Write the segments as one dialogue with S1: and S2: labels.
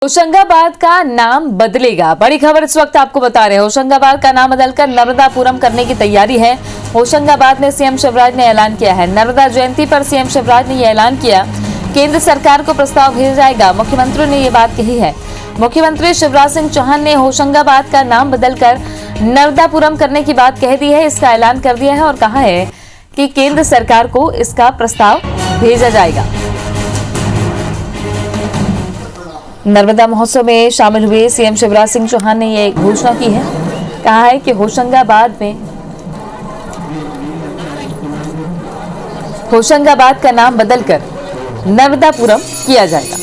S1: होशंगाबाद का नाम बदलेगा। बड़ी खबर इस वक्त आपको बता रहे हैं। होशंगाबाद का नाम बदलकर नर्मदापुरम करने की तैयारी है। होशंगाबाद में सीएम शिवराज ने ऐलान किया है। नर्मदा जयंती पर सीएम शिवराज ने यह ऐलान किया, केंद्र सरकार को प्रस्ताव भेजा जाएगा। मुख्यमंत्री ने ये बात कही है। मुख्यमंत्री शिवराज सिंह चौहान ने होशंगाबाद का नाम बदलकर नर्मदापुरम करने की बात कह दी है। इसका ऐलान कर दिया है और कहा है कि केंद्र सरकार को इसका प्रस्ताव भेजा जाएगा। नर्मदा महोत्सव में शामिल हुए सीएम शिवराज सिंह चौहान ने ये घोषणा की है। कहा है कि होशंगाबाद का नाम बदलकर नर्मदापुरम किया जाएगा।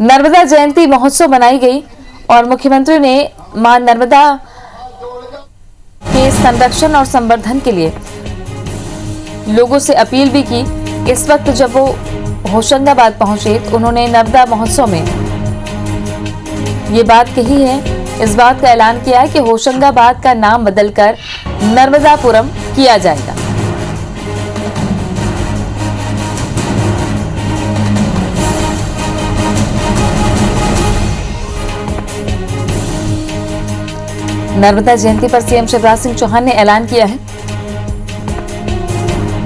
S1: नर्मदा जयंती महोत्सव मनाई गई और मुख्यमंत्री ने मां नर्मदा के संरक्षण और संवर्धन के लिए लोगों से अपील भी की। इस वक्त जब वो होशंगाबाद पहुंचे तो उन्होंने नर्मदा महोत्सव में ये बात कही है। इस बात का ऐलान किया है कि होशंगाबाद का नाम बदलकर नर्मदापुरम किया जाएगा। नर्मदा जयंती पर सीएम शिवराज सिंह चौहान ने ऐलान किया है,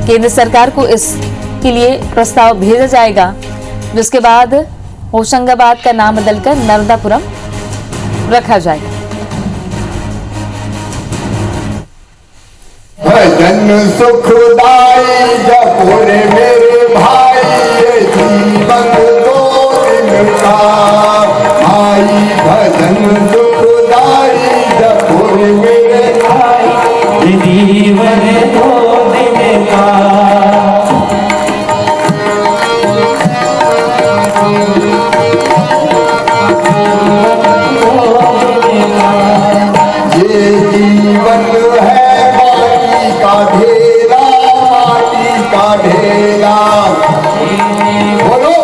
S1: केंद्र सरकार को इसके लिए प्रस्ताव भेजा जाएगा, जिसके बाद होशंगाबाद का नाम बदलकर नर्मदापुरम रखा जाएगा।
S2: भजन सुखदाई जपुर मेरे भाई, ये जीवन दो दिन का भाई। भजन सुखदाई जपुर मेरे भाई, ये जीवन दो दिन का। ये जीवन है माटी का ढेला, माटी का ढेला। बोलो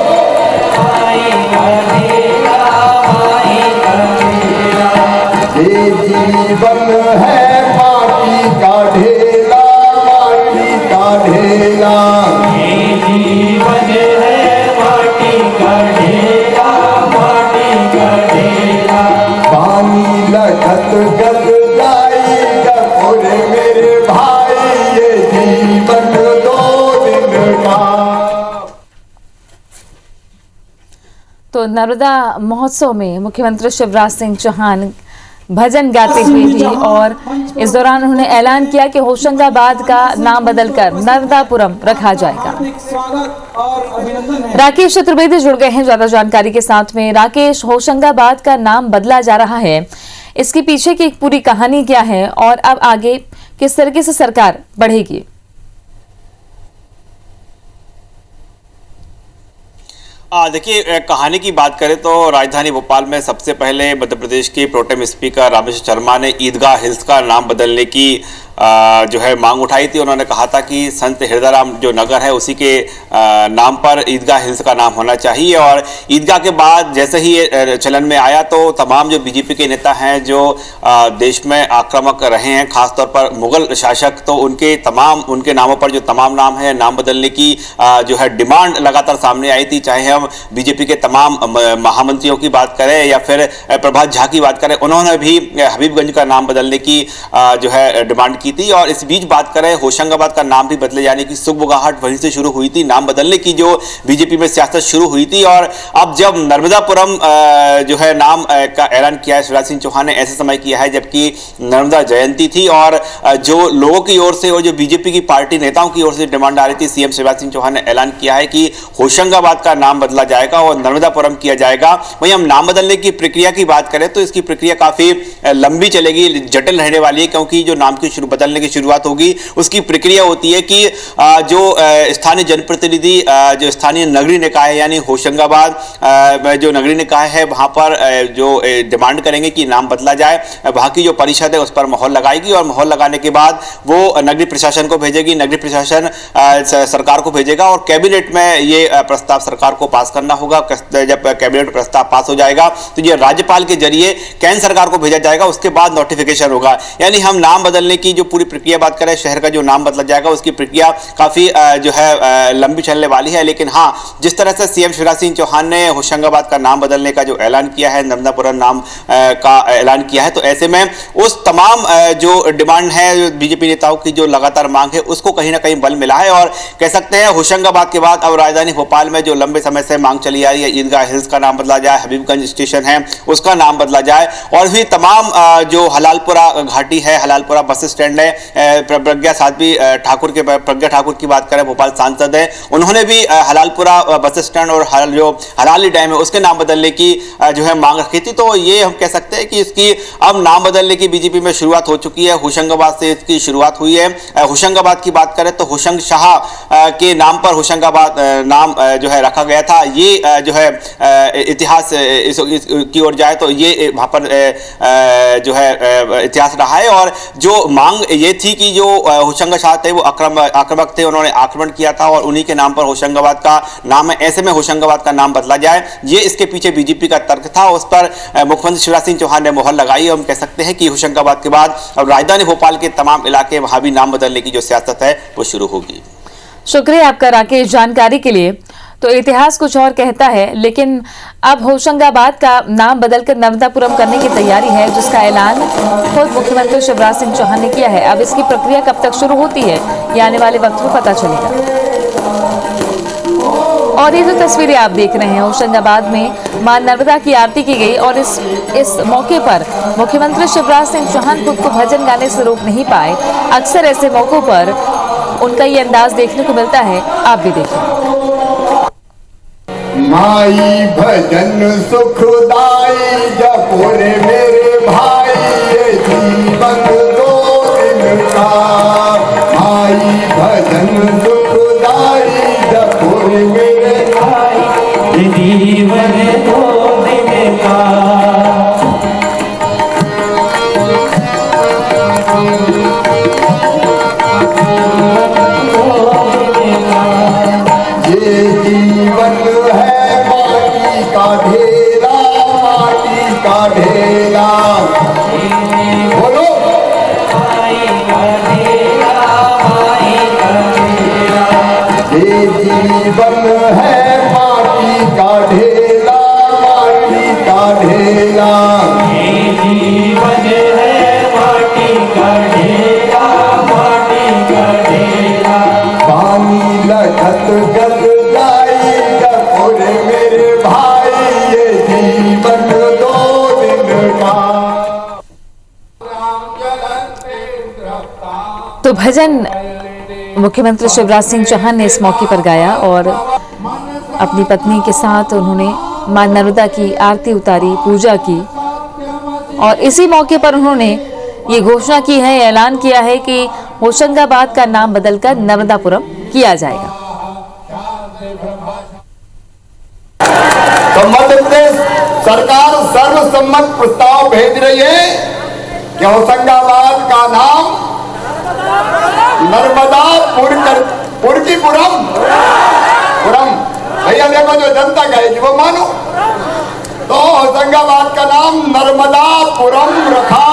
S2: ये जीवन है माटी का ढेला, माटी का ढेला। ये जीवन है माटी का ढेला, माटी का ढेला। पानी लखत गद जाई जपुर मेरे भाई, ये जीवन दो दिन का।
S1: तो नर्मदा महोत्सव में मुख्यमंत्री शिवराज सिंह चौहान भजन गाते हुए भी और इस दौरान उन्होंने ऐलान किया कि होशंगाबाद का नाम बदलकर नर्मदापुरम रखा जाएगा। राकेश चतुर्वेदी जुड़ गए हैं ज्यादा जानकारी के साथ में। राकेश, होशंगाबाद का नाम बदला जा रहा है, इसके पीछे की एक पूरी कहानी क्या है और अब आगे किस तरीके से सरकार बढ़ेगी?
S3: देखिए, कहानी की बात करें तो राजधानी भोपाल में सबसे पहले मध्य प्रदेश के प्रोटेम स्पीकर रामेश्वर शर्मा ने ईदगाह हिल्स का नाम बदलने की जो है मांग उठाई थी। उन्होंने कहा था कि संत हृदयराम जो नगर है उसी के नाम पर ईदगाह हिल्स का नाम होना चाहिए। और ईदगाह के बाद जैसे ही ये चलन में आया तो तमाम जो बीजेपी के नेता हैं जो देश में आक्रामक रहे हैं, खासतौर पर मुगल शासक, तो उनके नामों पर जो तमाम नाम है नाम बदलने की जो है डिमांड लगातार सामने आई थी। चाहे हम बीजेपी के तमाम महामंत्रियों की बात करें या फिर प्रभात झा की बात करें, उन्होंने भी हबीबगंज का नाम बदलने की जो है डिमांड की थी। और इस बीच बात करें होशंगाबाद का नाम भी बदले जाने की सुगबुगाहट वहीं से शुरू हुई थी, नाम बदलने की जो बीजेपी में सियासत शुरू हुई थी। और अब जब नर्मदापुरम जो है नाम का ऐलान किया है शिवराज सिंह चौहान ने, ऐसे समय किया है जबकि नर्मदा जयंती थी और जो लोगों की ओर से और जो बीजेपी की पार्टी नेताओं की ओर से डिमांड आ रही थी, सीएम शिवराज सिंह चौहान ने ऐलान किया है कि होशंगाबाद का नाम बदला जाएगा और नर्मदापुरम किया जाएगा। वहीं हम नाम बदलने की प्रक्रिया की बात करें तो इसकी प्रक्रिया काफी लंबी चलेगी, जटिल रहने वाली है, क्योंकि जो नाम की बदलने की शुरुआत होगी उसकी प्रक्रिया होती है कि जो स्थानीय जनप्रतिनिधि, जो स्थानीय नगरीय निकाय यानी होशंगाबाद जो नगरीय निकाय है वहां पर जो डिमांड करेंगे कि नाम बदला जाए, वहां की जो परिषद है उस पर मोहर लगाएगी और मोहर लगाने के बाद वो नगरीय प्रशासन को भेजेगी, नगरीय प्रशासन सरकार को भेजेगा और कैबिनेट में ये प्रस्ताव सरकार को पास करना होगा। जब कैबिनेट प्रस्ताव पास हो जाएगा तो ये राज्यपाल के जरिए केंद्र सरकार को भेजा जाएगा, उसके बाद नोटिफिकेशन होगा। यानी हम नाम बदलने की जो पूरी प्रक्रिया बात करें, शहर का जो नाम बदला जाएगा उसकी प्रक्रिया काफी जो है लंबी चलने वाली है। लेकिन हाँ, जिस तरह से सीएम शिवराज सिंह चौहान ने होशंगाबाद का नाम बदलने का जो ऐलान किया है, नर्मदापुरम नाम का ऐलान किया है, तो ऐसे में उस तमाम जो डिमांड है बीजेपी नेताओं की, जो लगातार मांग है, उसको कहीं ना कहीं बल मिला है। और कह सकते हैं होशंगाबाद के बाद अब राजधानी भोपाल में जो लंबे समय से मांग चली आ रही है, ईदगाह हिल्स का नाम बदला जाए, हबीबगंज स्टेशन है उसका नाम बदला जाए, और भी तमाम जो हलालपुरा घाटी है, हलालपुरा बस स्टैंड है, प्रज्ञा ठाकुर की बात करें, भोपाल सांसद है, उन्होंने भी हलालपुरा बस स्टैंड और जो हलाली डैम है उसके नाम बदलने की जो है मांग रखी थी। तो ये हम कह सकते हैं कि इसकी अब नाम बदलने की बीजेपी में शुरुआत हो चुकी है। होशंगाबाद से इसकी शुरुआत हुई है। होशंगाबाद की बात करें तो होशंग शाह के नाम पर होशंगाबाद नाम जो है रखा गया था। ये जो है इतिहास की ओर जाए तो ये वहां पर जो है इतिहास रहा है। और जो मांग ये थी कि जो होशंगा शाह थे वो आक्रामक थे, उन्होंने आक्रमण किया था और उन्हीं के नाम पर होशंगाबाद का नाम है। ऐसे में होशंगाबाद का नाम बदला जाए, ये इसके पीछे बीजेपी का तर्क था। उस पर मुख्यमंत्री शिवराज सिंह चौहान ने मुहर लगाई। हम कह सकते हैं कि होशंगाबाद के बाद अब राजधानी भोपाल के तमाम इलाके वहां भी नाम बदलने की जो सियासत है वो शुरू होगी।
S1: शुक्रिया आपका राकेश जानकारी के लिए। तो इतिहास कुछ और कहता है, लेकिन अब होशंगाबाद का नाम बदलकर नर्मदापुरम करने की तैयारी है, जिसका ऐलान खुद मुख्यमंत्री शिवराज सिंह चौहान ने किया है। अब इसकी प्रक्रिया कब तक शुरू होती है ये आने वाले वक्त में पता चलेगा। और ये जो तस्वीरें आप देख रहे हैं, होशंगाबाद में मां नर्मदा की आरती की गई और इस मौके पर मुख्यमंत्री शिवराज सिंह चौहान खुद को भजन गाने से रोक नहीं पाए। अक्सर ऐसे मौकों पर उनका ये अंदाज देखने को मिलता है, आप भी देखिए।
S2: माई भजन सुखदाई जपो रे मेरे भाई, ये जीवन दो दिन का। माई भजन सुखदाई जपो रे मेरे भाई, ये जीवन दो दिन का। ये जीवन है माटी का ढेला, माटी का ढेला। बोलो ये जीवन है माटी का ढेला, माटी का ढेला। ये जीवन है माटी का ढेला, माटी का ढेला। पानी लगत गल जाई जपो रे मेरे भाई, ये जीवन दो दिन का।
S1: तो भजन मुख्यमंत्री शिवराज सिंह चौहान ने इस मौके पर गाया और अपनी पत्नी के साथ उन्होंने मां नर्मदा की आरती उतारी, पूजा की। और इसी मौके पर उन्होंने ये घोषणा की है, ऐलान किया है कि होशंगाबाद का नाम बदलकर नर्मदापुरम किया जाएगा।
S2: तो मध्य प्रदेश सरकार सर्वसम्मत प्रस्ताव भेज रही है कि होशंगाबाद का नाम पुरम। भैया देखो, जो जनता कहेगी वो मानो। तो होशंगाबाद का नाम नर्मदापुरम रखा